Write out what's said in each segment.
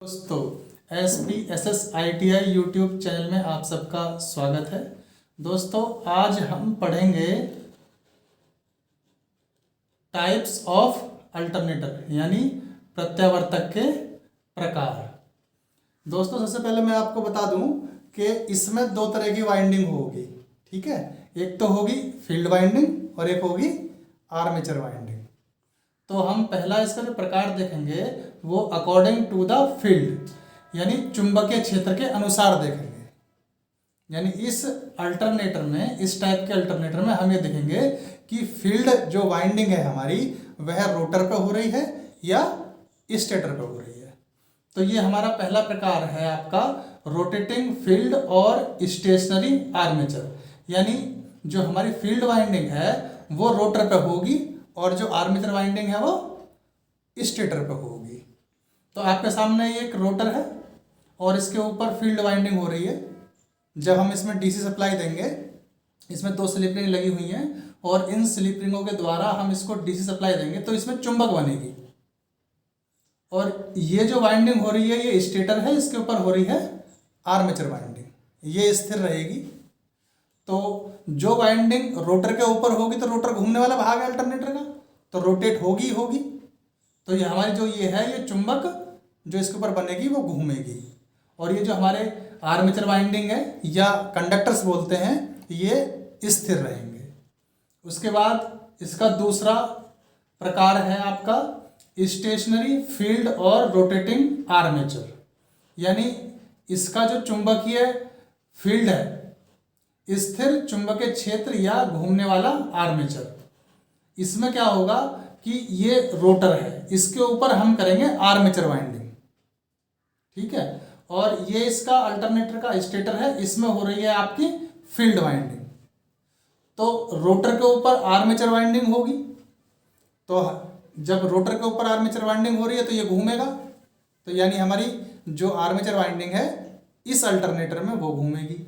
दोस्तों SPSS ITI YouTube channel में आप सबका स्वागत है। दोस्तों आज हम पढ़ेंगे टाइप्स ऑफ अल्टरनेटर यानी प्रत्यावर्तक के प्रकार। दोस्तों सबसे पहले मैं आपको बता दूं कि इसमें दो तरह की वाइंडिंग होगी, ठीक है। एक तो होगी फील्ड वाइंडिंग और एक होगी आर्मेचर वाइंडिंग। तो हम पहला इसका जो प्रकार देखेंगे वो अकॉर्डिंग टू द फील्ड यानी चुंबकीय क्षेत्र के अनुसार देखेंगे। यानी इस अल्टरनेटर में, इस टाइप के अल्टरनेटर में हम ये देखेंगे कि फील्ड जो वाइंडिंग है हमारी वह रोटर पे हो रही है या स्टेटर पे हो रही है। तो ये हमारा पहला प्रकार है आपका रोटेटिंग फील्ड और स्टेशनरी आर्मेचर। यानी जो हमारी फील्ड वाइंडिंग है वो रोटर पे होगी और जो आर्मेचर वाइंडिंग है वो स्टेटर पे होगी। तो आपके सामने ये एक रोटर है और इसके ऊपर फील्ड वाइंडिंग हो रही है। जब हम इसमें डीसी सप्लाई देंगे, इसमें दो स्लिप रिंग लगी हुई हैं और इन स्लिप रिंगों के द्वारा हम इसको डीसी सप्लाई देंगे तो इसमें चुंबक बनेगी। और ये जो वाइंडिंग हो रही है ये स्टेटर है, इसके ऊपर हो रही है आर्मेचर वाइंडिंग, ये स्थिर रहेगी। तो जो वाइंडिंग रोटर के ऊपर होगी तो रोटर घूमने वाला भाग है अल्टरनेटर का, तो रोटेट होगी होगी। तो ये हमारी जो ये है ये चुंबक जो इसके ऊपर बनेगी वो घूमेगी। और ये जो हमारे आर्मेचर वाइंडिंग है या कंडक्टर्स बोलते हैं ये स्थिर रहेंगे। उसके बाद इसका दूसरा प्रकार है आपका स्टेशनरी फील्ड और रोटेटिंग आर्मेचर। यानी इसका जो चुंबकीय फील्ड है, स्थिर चुंबकीय क्षेत्र या घूमने वाला आर्मेचर, इसमें क्या होगा कि ये रोटर है, इसके ऊपर हम करेंगे आर्मेचर वाइंडिंग, ठीक है। और ये इसका अल्टरनेटर का स्टेटर है, इसमें हो रही है आपकी फील्ड वाइंडिंग। तो रोटर के ऊपर आर्मेचर वाइंडिंग होगी, तो जब रोटर के ऊपर आर्मेचर वाइंडिंग हो रही है तो ये घूमेगा। तो यानी हमारी जो आर्मेचर वाइंडिंग है इस अल्टरनेटर में वो घूमेगी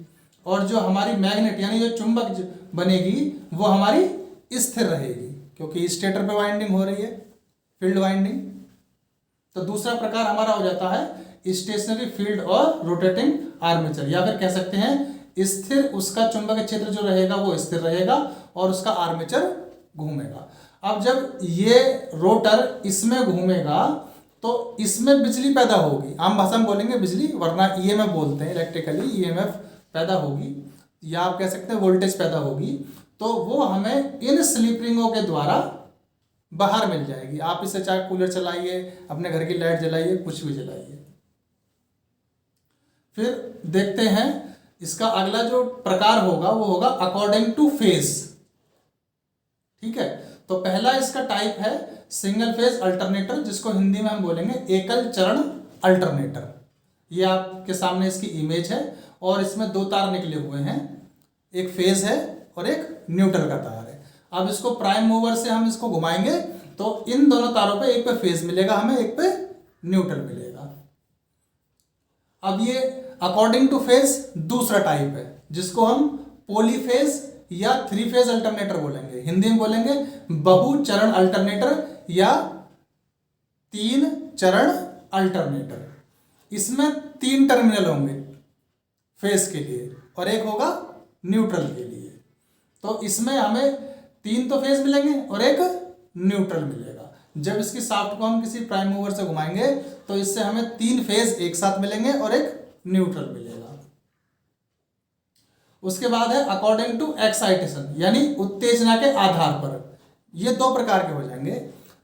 और जो हमारी मैग्नेट यानी जो चुंबक बनेगी वो हमारी स्थिर रहेगी क्योंकि स्टेटर पे वाइंडिंग हो रही है, फील्ड वाइंडिंग। तो दूसरा प्रकार हमारा हो जाता है स्टेशनरी फील्ड और रोटेटिंग आर्मेचर, या फिर कह सकते हैं स्थिर, उसका चुंबकीय क्षेत्र जो रहेगा वो स्थिर रहेगा और उसका आर्मेचर घूमेगा। अब जब ये रोटर इसमें घूमेगा तो इसमें बिजली पैदा होगी, आम भाषा में बोलेंगे बिजली, वरना ईएमएफ बोलते हैं, इलेक्ट्रिकली ईएमएफ पैदा होगी या आप कह सकते हैं वोल्टेज पैदा होगी। तो वो हमें इन स्लिप रिंगों के द्वारा बाहर मिल जाएगी। आप इसे चाहे कूलर चलाइए, अपने घर की लाइट जलाइए, कुछ भी जलाइए। फिर देखते हैं इसका अगला जो प्रकार होगा वो होगा अकॉर्डिंग टू फेज, ठीक है। तो पहला इसका टाइप है सिंगल फेज अल्टरनेटर, जिसको हिंदी में हम बोलेंगे एकल चरण अल्टरनेटर। ये आपके सामने इसकी इमेज है और इसमें दो तार निकले हुए हैं, एक फेज है और एक न्यूट्रल का तार है। अब इसको प्राइम मूवर से हम इसको घुमाएंगे तो इन दोनों तारों पे एक पे फेज मिलेगा हमें, एक पे न्यूट्रल मिलेगा। अब ये अकॉर्डिंग टू फेज दूसरा टाइप है जिसको हम पॉलीफेज या थ्री फेज अल्टरनेटर बोलेंगे, हिंदी में बोलेंगे बहुचरण अल्टरनेटर या तीन चरण अल्टरनेटर। इसमें तीन टर्मिनल होंगे फेज के लिए और एक होगा न्यूट्रल के लिए। तो इसमें हमें तीन तो फेज मिलेंगे और एक न्यूट्रल मिलेगा। जब इसकी शाफ्ट को हम किसी प्राइम मूवर से घुमाएंगे तो इससे हमें तीन फेज एक साथ मिलेंगे और एक न्यूट्रल मिलेगा। उसके बाद है अकॉर्डिंग टू एक्साइटेशन यानी उत्तेजना के आधार पर। ये दो प्रकार के हो जाएंगे।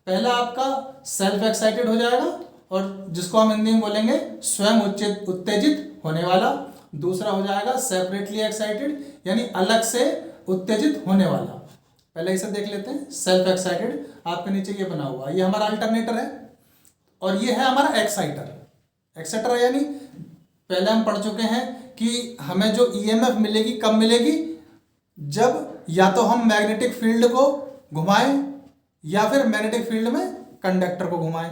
पहला आपका सेल्फ एक्साइटेड हो जाएगा और जिसको हम हिंदी में बोलेंगे स्वयं उत्तेजित होने वाला। दूसरा हो जाएगा सेपरेटली एक्साइटेड यानी अलग से उत्तेजित होने वाला। पहले इसे देख लेते हैं। सेल्फ एक्साइटेड आपके नीचे ये बना हुआ, ये हमारा अल्टरनेटर है और ये है हमारा एक्साइटर। एक्साइटर यानी पहले हम पढ़ चुके हैं कि हमें जो ईएमएफ मिलेगी कब मिलेगी, जब या तो हम मैग्नेटिक फील्ड को घुमाएं या फिर मैग्नेटिक फील्ड में कंडक्टर को घुमाएं।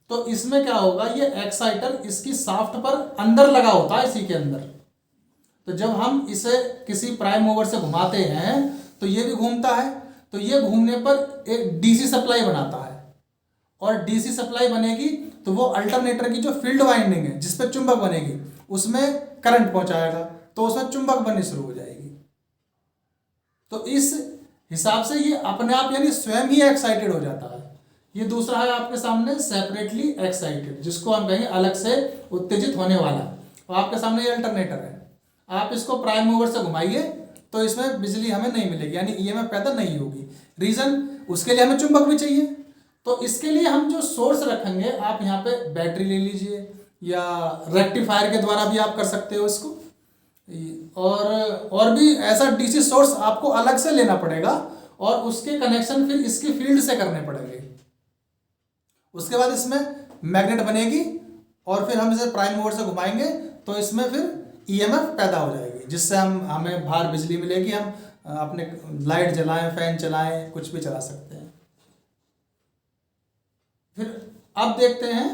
तो इसमें क्या होगा, ये एक्साइटर इसकी शाफ्ट पर अंदर लगा होता है, इसी के अंदर। तो जब हम इसे किसी प्राइम मूवर से घुमाते हैं तो ये भी घूमता है, तो ये घूमने पर एक डीसी सप्लाई बनाता है और डीसी सप्लाई बनेगी तो वो अल्टरनेटर की जो फील्ड वाइंडिंग है जिस पे चुंबक बनेगी उसमें करंट पहुंचाएगा, तो उसमें चुंबक बननी शुरू हो जाएगी। तो इस हिसाब से ये अपने आप यानी स्वयं ही एक्साइटेड हो जाता है। ये दूसरा है आपके सामने सेपरेटली एक्साइटेड, जिसको हम कहेंगे अलग से उत्तेजित होने वाला। तो आपके सामने ये अल्टरनेटर है, आप इसको प्राइम मूवर से घुमाइए तो इसमें बिजली हमें नहीं मिलेगी, यानी ईएमएफ पैदा नहीं होगी। रीजन, उसके लिए हमें चुंबक भी चाहिए। तो इसके लिए हम जो सोर्स रखेंगे, आप यहाँ पे बैटरी ले लीजिए या रेक्टिफायर के द्वारा भी आप कर सकते हो इसको, और भी ऐसा डीसी सोर्स आपको अलग से लेना पड़ेगा और उसके कनेक्शन फिर इसकी फील्ड से करने पड़ेंगे। उसके बाद इसमें मैग्नेट बनेगी और फिर हम इसे प्राइम मूवर से घुमाएंगे तो इसमें फिर ईएमएफ पैदा हो जाएगी, जिससे हमें बाहर बिजली मिलेगी, हम अपने लाइट जलाएं, फैन चलाएं, कुछ भी चला सकते हैं। फिर अब देखते हैं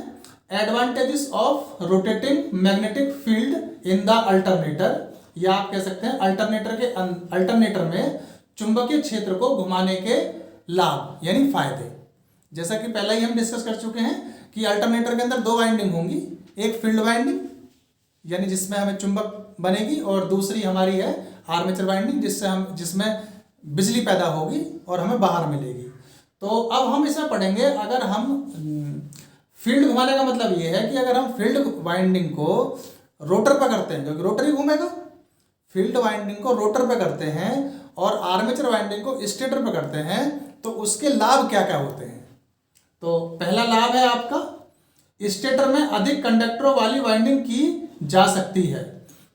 advantages of rotating magnetic field in the alternator, या आप कह सकते हैं अल्टरनेटर में चुंबकीय क्षेत्र को घुमाने के लाभ यानी फायदे। जैसा कि पहले ही हम डिस्कस कर चुके हैं कि अल्टरनेटर के अंदर दो वाइंडिंग होंगी, एक फील्ड वाइंडिंग यानी जिसमें हमें चुंबक बनेगी, और दूसरी हमारी है आर्मेचर वाइंडिंग जिसमें बिजली पैदा होगी और हमें बाहर मिलेगी। तो अब हम इसमें पढ़ेंगे, अगर हम फील्ड घुमाने का मतलब ये है कि अगर हम फील्ड वाइंडिंग को रोटर पर करते हैं, क्योंकि रोटर ही घूमेगा, फील्ड वाइंडिंग को रोटर पे करते हैं और आर्मेचर वाइंडिंग को स्टेटर पे करते हैं, तो उसके लाभ क्या क्या होते हैं। तो पहला लाभ है आपका, स्टेटर में अधिक कंडक्टरों वाली वाइंडिंग की जा सकती है।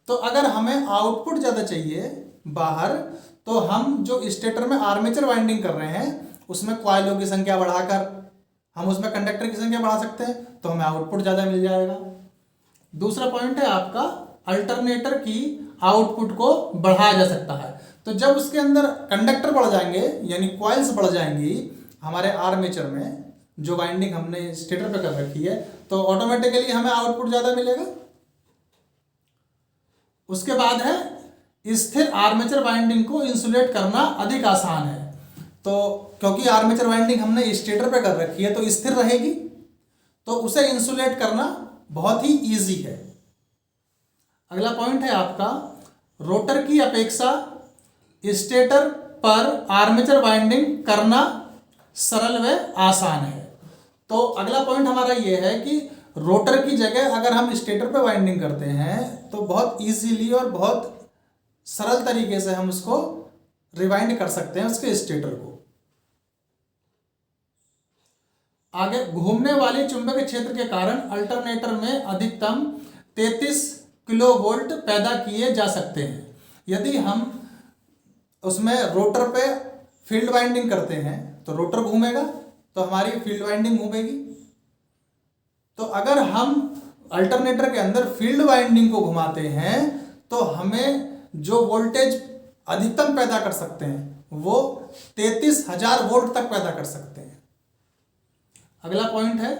तो अगर हमें आउटपुट ज़्यादा चाहिए बाहर, तो हम जो स्टेटर में आर्मेचर वाइंडिंग कर रहे हैं उसमें कॉइलों की संख्या बढ़ाकर हम उसमें कंडक्टर की संख्या बढ़ा सकते हैं, तो हमें आउटपुट ज़्यादा मिल जाएगा। दूसरा पॉइंट है आपका, अल्टरनेटर की आउटपुट को बढ़ाया जा सकता है। तो जब उसके अंदर कंडक्टर बढ़ जाएंगे यानी कॉइल्स बढ़ जाएंगी हमारे आर्मेचर में, जो वाइंडिंग हमने स्टेटर पे कर रखी है, तो ऑटोमेटिकली हमें आउटपुट ज़्यादा मिलेगा। उसके बाद है स्थिर आर्मेचर वाइंडिंग को इंसुलेट करना अधिक आसान है। तो क्योंकि आर्मेचर वाइंडिंग हमने स्टेटर पे कर रखी है तो स्थिर रहेगी, तो उसे इंसुलेट करना बहुत ही इजी है। अगला पॉइंट है आपका, रोटर की अपेक्षा स्टेटर पर आर्मेचर वाइंडिंग करना सरल व आसान है। तो अगला पॉइंट हमारा यह है कि रोटर की जगह अगर हम स्टेटर पे वाइंडिंग करते हैं तो बहुत इजीली और बहुत सरल तरीके से हम उसको रिवाइंड कर सकते हैं उसके स्टेटर को। आगे, घूमने वाली चुंबकीय क्षेत्र के कारण अल्टरनेटर में अधिकतम 33 किलोवोल्ट पैदा किए जा सकते हैं। यदि हम उसमें रोटर पे फील्ड वाइंडिंग करते हैं तो रोटर घूमेगा तो हमारी फील्ड वाइंडिंग घूमेगी। तो अगर हम अल्टरनेटर के अंदर फील्ड वाइंडिंग को घुमाते हैं तो हमें जो वोल्टेज अधिकतम पैदा कर सकते हैं वो 33,000 वोल्ट तक पैदा कर सकते हैं। अगला पॉइंट है,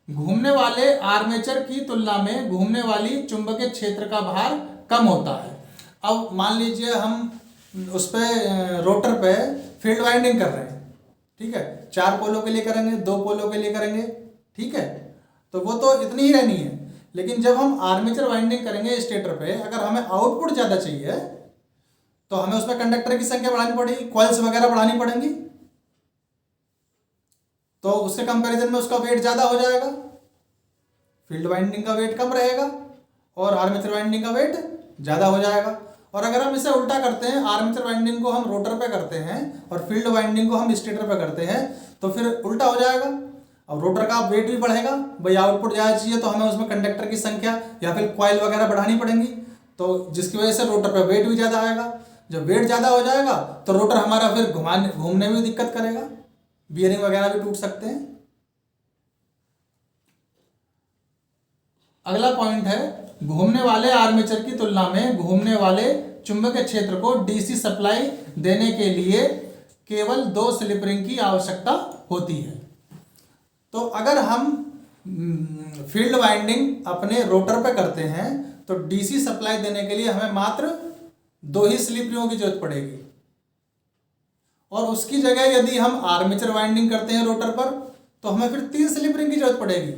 घूमने वाले आर्मेचर की तुलना में घूमने वाली चुंबकीय क्षेत्र का भार कम होता है। अब मान लीजिए हम उस पर रोटर पे फील्ड वाइंडिंग कर रहे हैं, ठीक है, 4 पोलों के लिए करेंगे, 2 पोलों के लिए करेंगे, ठीक है, तो वो तो इतनी ही रहनी है। लेकिन जब हम आर्मेचर वाइंडिंग करेंगे स्टेटर पे, अगर हमें आउटपुट ज़्यादा चाहिए तो हमें उसमें कंडक्टर की संख्या बढ़ानी पड़ेगी, कॉइल्स वगैरह बढ़ानी पड़ेंगी, तो उसके कंपैरिजन में उसका वेट ज़्यादा हो जाएगा। फील्ड वाइंडिंग का वेट कम रहेगा और आर्मेचर वाइंडिंग का वेट ज़्यादा हो जाएगा। और अगर हम इसे उल्टा करते हैं, आर्मेचर वाइंडिंग को हम रोटर पे करते हैं और फील्ड वाइंडिंग को हम स्टेटर पे करते हैं, तो फिर उल्टा हो जाएगा। अब रोटर का वेट भी बढ़ेगा, भाई आउटपुट ज़्यादा चाहिए तो हमें उसमें कंडक्टर की संख्या या फिर कॉइल वगैरह बढ़ानी पड़ेंगी, तो जिसकी वजह से रोटर पे वेट भी ज़्यादा आएगा। जब वेट ज़्यादा हो जाएगा तो रोटर हमारा फिर घूमने में भी दिक्कत करेगा, बियरिंग वगैरह भी टूट सकते हैं। अगला पॉइंट है, घूमने वाले आर्मेचर की तुलना में घूमने वाले चुंबकीय क्षेत्र को डीसी सप्लाई देने के लिए केवल 2 स्लिप रिंग की आवश्यकता होती है। तो अगर हम फील्ड वाइंडिंग अपने रोटर पे करते हैं तो डीसी सप्लाई देने के लिए हमें मात्र 2 ही स्लिप रिंगों की जरूरत पड़ेगी, और उसकी जगह यदि हम आर्मेचर वाइंडिंग करते हैं रोटर पर तो हमें फिर 3 स्लिप रिंग की जरूरत पड़ेगी।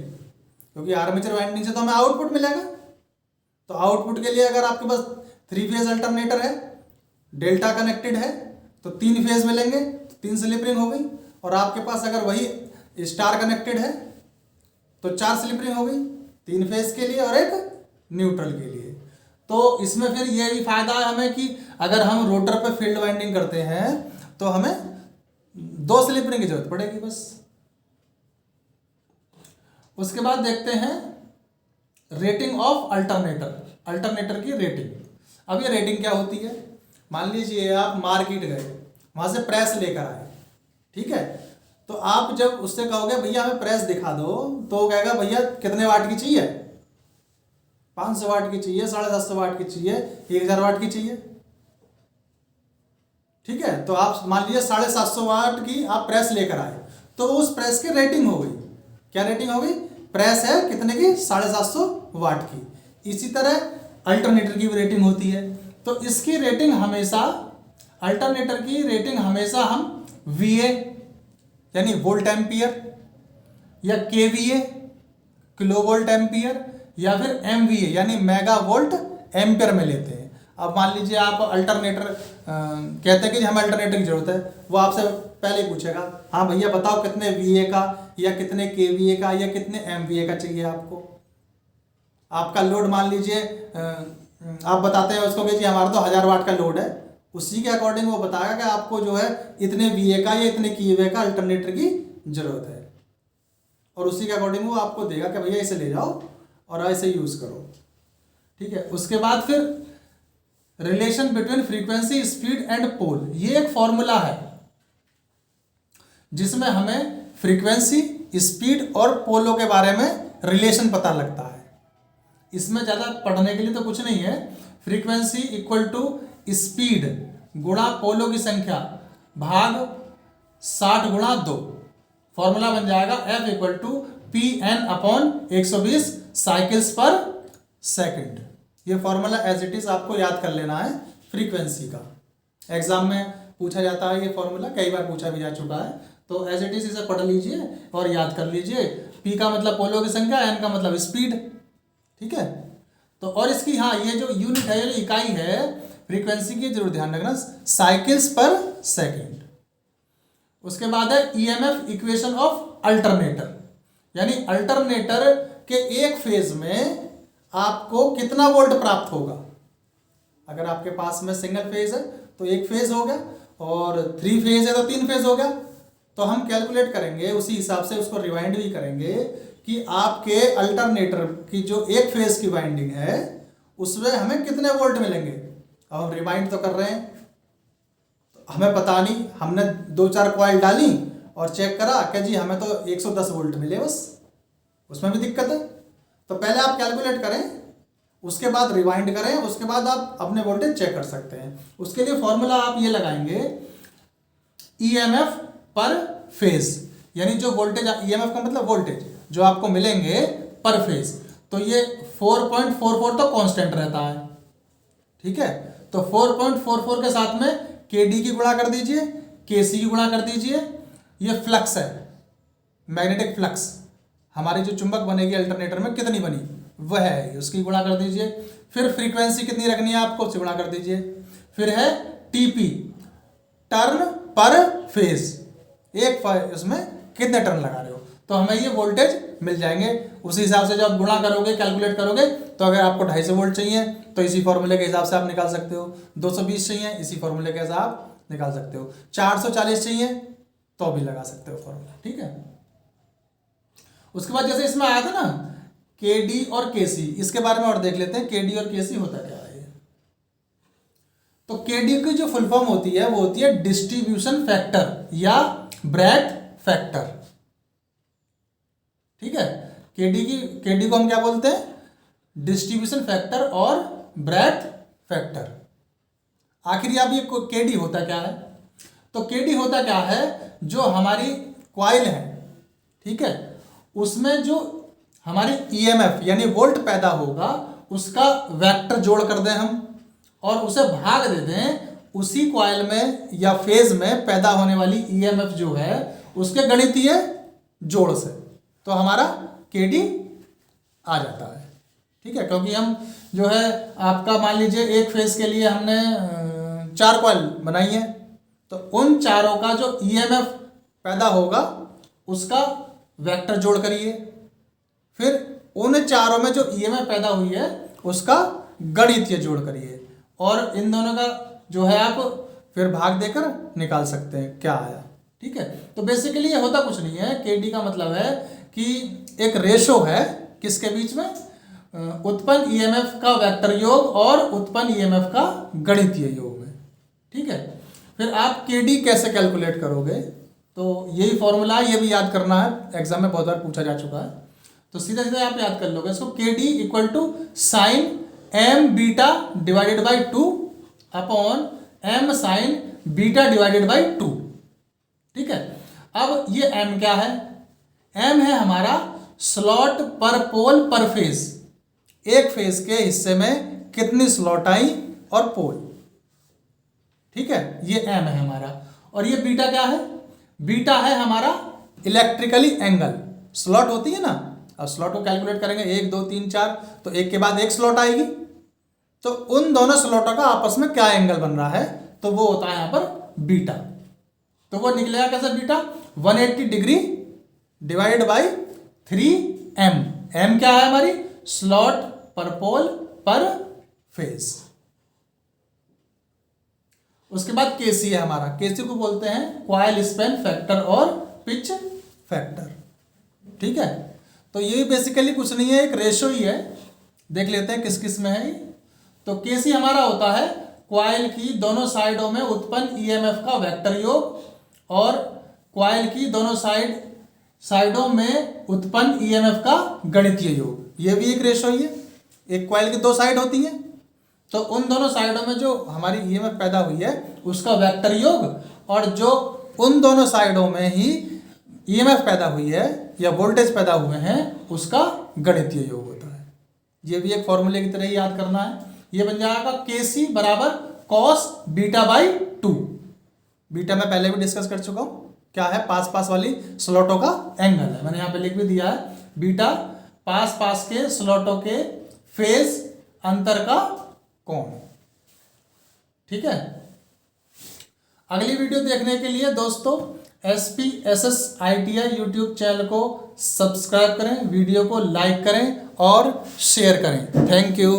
क्योंकि आर्मेचर वाइंडिंग से तो हमें आउटपुट मिलेगा। तो आउटपुट के लिए अगर आपके पास 3 फेज अल्टरनेटर है, डेल्टा कनेक्टेड है, तो 3 फेज मिलेंगे, तो 3 स्लिप रिंग हो गई। और आपके पास अगर वही स्टार कनेक्टेड है तो 4 स्लिप रिंग हो गई, 3 फेज के लिए और एक न्यूट्रल के लिए। तो इसमें फिर ये भी फायदा है हमें कि अगर हम रोटर पे फील्ड वाइंडिंग करते हैं तो हमें 2 स्लिप रिंग की जरूरत पड़ेगी बस। उसके बाद देखते हैं रेटिंग ऑफ अल्टरनेटर की रेटिंग। अब ये रेटिंग क्या होती है, मान लीजिए आप मार्केट गए, वहां से प्रेस लेकर आए, ठीक है। तो आप जब उससे कहोगे भैया हमें प्रेस दिखा दो, तो वो कहेगा भैया कितने वाट की चाहिए, 500 वाट की चाहिए, 750 वाट की चाहिए, 1000 वाट की चाहिए, ठीक है। तो आप मान लीजिए 750 वाट की आप प्रेस लेकर आए, तो उस प्रेस की रेटिंग हो गई। क्या रेटिंग हो गई, प्रेस है कितने की, 750 वाट की। इसी तरह अल्टरनेटर की भी रेटिंग होती है। तो इसकी रेटिंग हमेशा, अल्टरनेटर की रेटिंग हमेशा हम VA यानी वोल्ट एम्पियर, या KVA किलो वोल्ट एम्पियर, या फिर MVA यानी मेगा वोल्ट एम्पियर में लेते हैं। अब मान लीजिए आप अल्टरनेटर कहते हैं कि हमें अल्टरनेटर की जरूरत है, वो आपसे पहले ही पूछेगा हाँ भैया बताओ कितने VA का या कितने KVA का या कितने MVA का चाहिए आपको। आपका लोड मान लीजिए आप बताते हैं उसको कि जी हमारा तो 1000 वाट का लोड है, उसी के अकॉर्डिंग वो बताएगा कि आपको जो है इतने VA का या इतने KVA का अल्टरनेटर की जरूरत है, और उसी के अकॉर्डिंग वो आपको देगा कि भैया इसे ले जाओ और ऐसे यूज करो, ठीक है। उसके बाद फिर relation between frequency, speed and pole, ये एक फॉर्मूला है जिसमें हमें फ्रीक्वेंसी, स्पीड और पोलों के बारे में रिलेशन पता लगता है। इसमें ज़्यादा पढ़ने के लिए तो कुछ नहीं है। फ्रीक्वेंसी इक्वल टू स्पीड गुणा पोलों की संख्या भाग 60 गुणा 2, फॉर्मूला बन जाएगा F equal to PN upon 120 cycles पर सेकंड। ये फॉर्मूला एज इट इज आपको याद कर लेना है फ्रीक्वेंसी का। एग्जाम में पूछा जाता है ये फॉर्मूला, कई बार पूछा भी जा चुका है, तो एज इट इज इसे पढ़ लीजिए और याद कर लीजिए। P का मतलब पोलो की संख्या, N का मतलब स्पीड, ठीक है। तो और इसकी हाँ ये जो यूनिट है, ये जो इकाई है फ्रीक्वेंसी की, जरूर ध्यान रखना, साइकिल्स पर सेकंड। उसके बाद है EMF इक्वेशन ऑफ अल्टरनेटर, यानी अल्टरनेटर के एक फेज में आपको कितना वोल्ट प्राप्त होगा। अगर आपके पास में सिंगल फेज है तो एक फेज हो गया, और 3 फेज है तो 3 फेज हो गया। तो हम कैलकुलेट करेंगे उसी हिसाब से, उसको रिवाइंड भी करेंगे कि आपके अल्टरनेटर की जो एक फेज की वाइंडिंग है उसमें हमें कितने वोल्ट मिलेंगे। अब हम रिवाइंड तो कर रहे हैं, तो हमें पता नहीं, हमने 2-4 कॉइल डाली और चेक करा कि जी हमें तो 110 वोल्ट मिले बस, उसमें भी दिक्कत है। तो पहले आप कैलकुलेट करें, उसके बाद रिवाइंड करें, उसके बाद आप अपने वोल्टेज चेक कर सकते हैं। उसके लिए फॉर्मूला आप ये लगाएंगे EMF पर फेज, यानी जो वोल्टेज, EMF का मतलब वोल्टेज जो आपको मिलेंगे पर फेज, तो ये 4.44 तो कांस्टेंट रहता है, ठीक है। तो 4.44 के साथ में KD की गुणा कर दीजिए, KC की गुणा कर दीजिए, ये फ्लक्स है, मैग्नेटिक फ्लक्स, हमारी जो चुंबक बनेगी अल्टरनेटर में कितनी बनी वह है, उसकी गुणा कर दीजिए। फिर फ्रीक्वेंसी कितनी रखनी है आपको, उससे गुणा कर दीजिए। फिर है TP, टर्न पर फेज, एक इसमें कितने टर्न लगा रहे हो, तो हमें ये वोल्टेज मिल जाएंगे। उसी हिसाब से जब आप गुणा करोगे, कैलकुलेट करोगे, तो अगर आपको 250 वोल्ट चाहिए तो इसी फॉर्मूले के हिसाब से आप निकाल सकते हो। 220 चाहिए, इसी फॉर्मूले के हिसाब आप निकाल सकते हो। 440 चाहिए तो भी लगा सकते हो फॉर्मूला, ठीक है। उसके बाद जैसे इसमें आया था ना KD और KC, इसके बारे में और देख लेते हैं KD और KC होता क्या है। तो KD की जो फुल फॉर्म होती है वो होती है डिस्ट्रीब्यूशन फैक्टर या ब्रेथ फैक्टर, ठीक है। KD को हम क्या बोलते हैं, डिस्ट्रीब्यूशन फैक्टर और ब्रेथ फैक्टर। आखिर अब ये KD होता क्या है, तो KD होता क्या है, जो हमारी कॉइल है, ठीक है, उसमें जो हमारी EMF यानी वोल्ट पैदा होगा उसका वेक्टर जोड़ कर दें हम, और उसे भाग दे दें उसी कॉइल में या फेज में पैदा होने वाली EMF जो है उसके गणितीय जोड़ से, तो हमारा KD आ जाता है। ठीक है, क्योंकि हम जो है आपका मान लीजिए एक फेज के लिए हमने 4 कॉइल बनाई है, तो उन चारों का जो ईएमएफ पैदा होगा उसका वेक्टर जोड़ करिए, फिर उन चारों में जो ईएमएफ पैदा हुई है उसका गणितीय जोड़ करिए, और इन दोनों का जो है आप फिर भाग देकर निकाल सकते हैं क्या आया। ठीक है, तो बेसिकली ये होता कुछ नहीं है, केडी का मतलब है कि एक रेशो है किसके बीच में, उत्पन्न ईएमएफ का वेक्टर योग और उत्पन्न ईएमएफ का गणितीय योग में। ठीक है, फिर आप केडी कैसे कैलकुलेट करोगे, तो यही फॉर्मूला, ये भी याद करना है, एग्जाम में बहुत बार पूछा जा चुका है, तो सीधा सीधा आप याद कर लोगे इसको। KD equal to sine m beta divided by 2 upon m sine beta divided by 2। ठीक है, अब ये एम क्या है, एम है हमारा स्लॉट पर पोल पर फेज, एक फेज के हिस्से में कितनी स्लॉट आई और पोल। ठीक है, ये एम है हमारा, और ये बीटा क्या है, बीटा है हमारा इलेक्ट्रिकली एंगल, स्लॉट होती है ना, अब स्लॉट को कैलकुलेट करेंगे 1 2 3 4, तो एक के बाद एक स्लॉट आएगी, तो उन दोनों स्लॉटों का आपस में क्या एंगल बन रहा है, तो वो होता है यहां पर बीटा। तो वो निकलेगा कैसे beta, 180 degree divided by 3m। m क्या है हमारी, स्लॉट पर पोल पर फेज। उसके बाद केसी है हमारा, केसी को बोलते हैं कॉइल स्पैन फैक्टर और पिच फैक्टर। ठीक है, तो ये बेसिकली कुछ नहीं है, एक रेशो ही है, देख लेते हैं किस किस में है। तो केसी हमारा होता है कॉइल की दोनों साइडों में उत्पन्न ईएमएफ का वेक्टर योग और कॉइल की दोनों साइडों में उत्पन्न ईएमएफ का गणितीय योग। ये भी एक रेशो ही है, एक कॉइल की 2 साइड होती हैं, तो उन दोनों साइडों में जो हमारी ईएमएफ पैदा हुई है उसका वेक्टर योग, और जो उन दोनों साइडों में ही ईएमएफ पैदा हुई है या वोल्टेज पैदा हुए हैं उसका गणितीय योग होता है। ये भी एक फॉर्मूले की तरह ही याद करना है। ये बन जाएगा केसी बराबर कॉस बीटा बाई 2। बीटा मैं पहले भी डिस्कस कर चुका हूँ, क्या है, पास पास वाली स्लॉटों का एंगल है, मैंने यहाँ पे लिख भी दिया है, बीटा पास पास के स्लॉटों के फेज अंतर का कोण। ठीक है, अगली वीडियो देखने के लिए दोस्तों SPSS ITI यूट्यूब चैनल को सब्सक्राइब करें, वीडियो को लाइक करें और शेयर करें। Thank you.